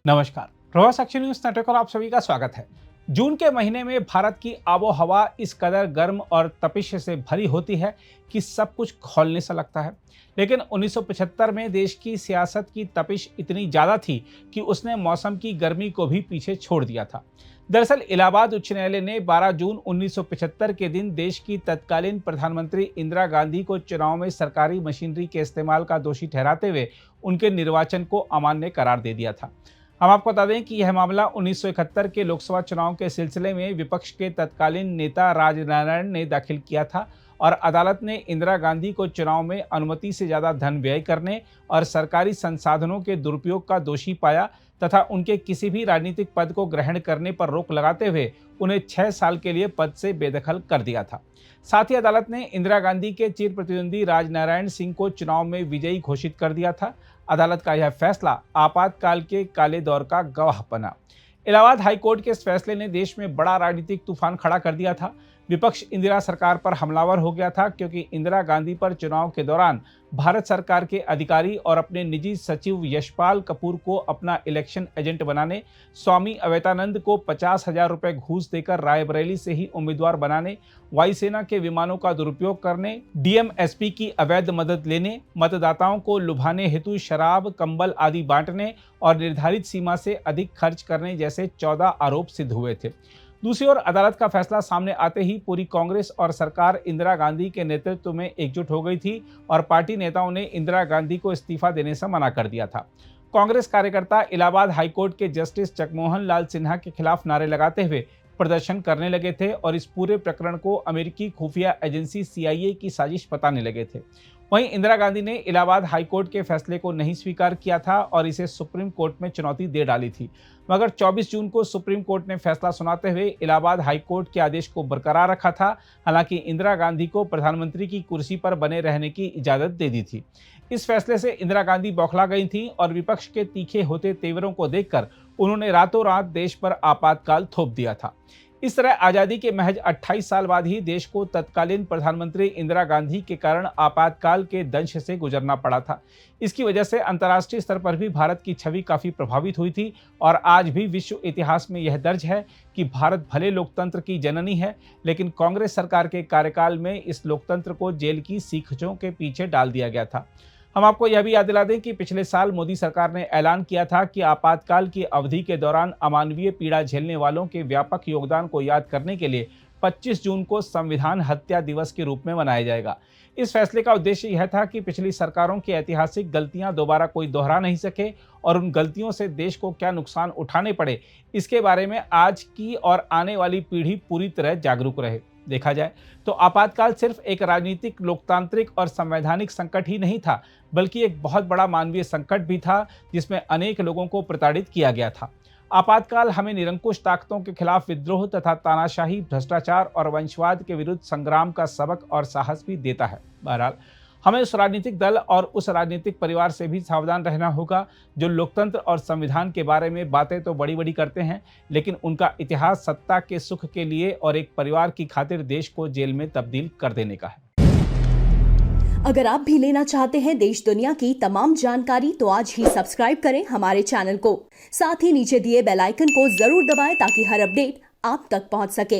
नमस्कार, प्रवास action news network पर आप सभी का स्वागत है। जून के महीने में भारत की आबो हवा इस कदर गर्म और तपिश से भरी होती है कि सब कुछ खौलने सा लगता है। लेकिन 1975 में देश की सियासत की तपिश इतनी ज्यादा थी कि उसने मौसम की गर्मी को भी पीछे छोड़ दिया था। दरअसल इलाहाबाद उच्च न्यायालय ने 12 जून 1975 के दिन देश की तत्कालीन प्रधानमंत्री इंदिरा गांधी को चुनाव में सरकारी मशीनरी के इस्तेमाल का दोषी ठहराते हुए उनके निर्वाचन को अमान्य करार दे दिया था। हम आपको बता दें कि यह मामला 1971 के लोकसभा चुनाव के सिलसिले में विपक्ष के तत्कालीन नेता राजनारायण ने दाखिल किया था और अदालत ने इंदिरा गांधी को चुनाव में अनुमति से ज़्यादा धन व्यय करने और सरकारी संसाधनों के दुरुपयोग का दोषी पाया तथा उनके किसी भी राजनीतिक पद को ग्रहण करने पर रोक लगाते हुए उन्हें 6 साल के लिए पद से बेदखल कर दिया था। साथ ही अदालत ने इंदिरा गांधी के चिर प्रतिद्वंदी राजनारायण सिंह को चुनाव में विजयी घोषित कर दिया था। अदालत का यह फैसला आपातकाल के काले दौर का गवाह बना। इलाहाबाद हाईकोर्ट के इस फैसले ने देश में बड़ा राजनीतिक तूफान खड़ा कर दिया था। विपक्ष इंदिरा सरकार पर हमलावर हो गया था क्योंकि इंदिरा गांधी पर चुनाव के दौरान भारत सरकार के अधिकारी और अपने निजी सचिव यशपाल कपूर को अपना इलेक्शन एजेंट बनाने, स्वामी अवैतानंद को 50,000 रुपए घूस देकर रायबरेली से ही उम्मीदवार बनाने, वायुसेना के विमानों का दुरुपयोग करने, डीएमएसपी की अवैध मदद लेने, मतदाताओं को लुभाने हेतु शराब, कंबल आदि बांटने और निर्धारित सीमा से अधिक खर्च करने जैसे 14 आरोप सिद्ध हुए थे। दूसरी ओर अदालत का फैसला सामने आते ही पूरी कांग्रेस और सरकार इंदिरा गांधी के नेतृत्व में एकजुट हो गई थी और पार्टी नेताओं ने इंदिरा गांधी को इस्तीफा देने से मना कर दिया था। कांग्रेस कार्यकर्ता इलाहाबाद हाईकोर्ट के जस्टिस जगमोहन लाल सिन्हा के खिलाफ नारे लगाते हुए प्रदर्शन करने लगे थे और इस पूरे प्रकरण को अमेरिकी खुफिया एजेंसी CIA की साजिश बताने लगे थे। वहीं इंदिरा गांधी ने इलाहाबाद हाईकोर्ट के फैसले को नहीं स्वीकार किया था और इसे सुप्रीम कोर्ट में चुनौती दे डाली थी, मगर 24 जून को सुप्रीम कोर्ट ने फैसला सुनाते हुए इलाहाबाद हाईकोर्ट के आदेश को बरकरार रखा था। हालांकि इंदिरा गांधी को प्रधानमंत्री की कुर्सी पर बने रहने की इजाजत दे दी थी। इस फैसले से इंदिरा गांधी बौखला गई थी और विपक्ष के तीखे होते तेवरों को देखकर उन्होंने रातों रात देश पर आपातकाल थोप दिया था। इस तरह आज़ादी के महज 28 साल बाद ही देश को तत्कालीन प्रधानमंत्री इंदिरा गांधी के कारण आपातकाल के दंश से गुजरना पड़ा था। इसकी वजह से अंतर्राष्ट्रीय स्तर पर भी भारत की छवि काफ़ी प्रभावित हुई थी और आज भी विश्व इतिहास में यह दर्ज है कि भारत भले लोकतंत्र की जननी है, लेकिन कांग्रेस सरकार के कार्यकाल में इस लोकतंत्र को जेल की सीखचों के पीछे डाल दिया गया था। हम आपको यह भी याद दिला दें कि पिछले साल मोदी सरकार ने ऐलान किया था कि आपातकाल की अवधि के दौरान अमानवीय पीड़ा झेलने वालों के व्यापक योगदान को याद करने के लिए 25 जून को संविधान हत्या दिवस के रूप में मनाया जाएगा। इस फैसले का उद्देश्य यह था कि पिछली सरकारों की ऐतिहासिक गलतियां दोबारा कोई दोहरा नहीं सके और उन गलतियों से देश को क्या नुकसान उठाने पड़े, इसके बारे में आज की और आने वाली पीढ़ी पूरी तरह जागरूक रहे। देखा जाए तो आपातकाल सिर्फ एक राजनीतिक, लोकतांत्रिक और संवैधानिक संकट ही नहीं था, बल्कि एक बहुत बड़ा मानवीय संकट भी था जिसमें अनेक लोगों को प्रताड़ित किया गया था। आपातकाल हमें निरंकुश ताकतों के खिलाफ विद्रोह तथा तानाशाही, भ्रष्टाचार और वंशवाद के विरुद्ध संग्राम का सबक और साहस भी देता है। बहरहाल हमें उस राजनीतिक दल और उस राजनीतिक परिवार से भी सावधान रहना होगा जो लोकतंत्र और संविधान के बारे में बातें तो बड़ी बड़ी करते हैं, लेकिन उनका इतिहास सत्ता के सुख के लिए और एक परिवार की खातिर देश को जेल में तब्दील कर देने का है। अगर आप भी लेना चाहते हैं देश दुनिया की तमाम जानकारी तो आज ही सब्सक्राइब करें हमारे चैनल को। साथ ही नीचे दिए बेल आइकन को जरूर दबाएं ताकि हर अपडेट आप तक पहुंच सके।